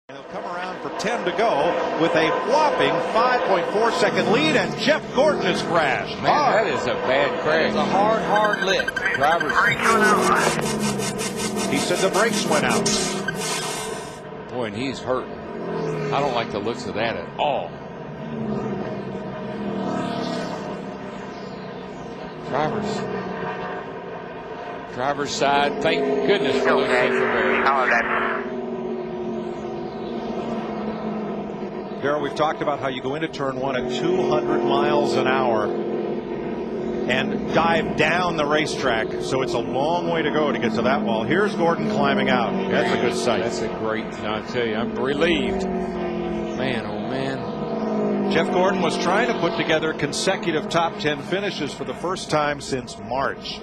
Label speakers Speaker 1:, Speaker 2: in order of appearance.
Speaker 1: He'll come around for 10 to go with a whopping 5.4-second lead, and Jeff Gordon has crashed.
Speaker 2: Man, that is a bad crash.
Speaker 3: It's a hard lick.
Speaker 2: Drivers.
Speaker 1: He said the brakes went out.
Speaker 2: Boy, and he's hurting. I don't like the looks of that at all. Driver's side. Thank goodness for those safety barriers.
Speaker 1: Darrell, we've talked about how you go into turn one at 200 miles an hour and dive down the racetrack. So it's a long way to go to get to that wall. Here's Gordon climbing out. That's a good sight.
Speaker 2: That's a great, I tell you, I'm relieved. Man, oh man.
Speaker 1: Jeff Gordon was trying to put together consecutive top 10 finishes for the first time since March.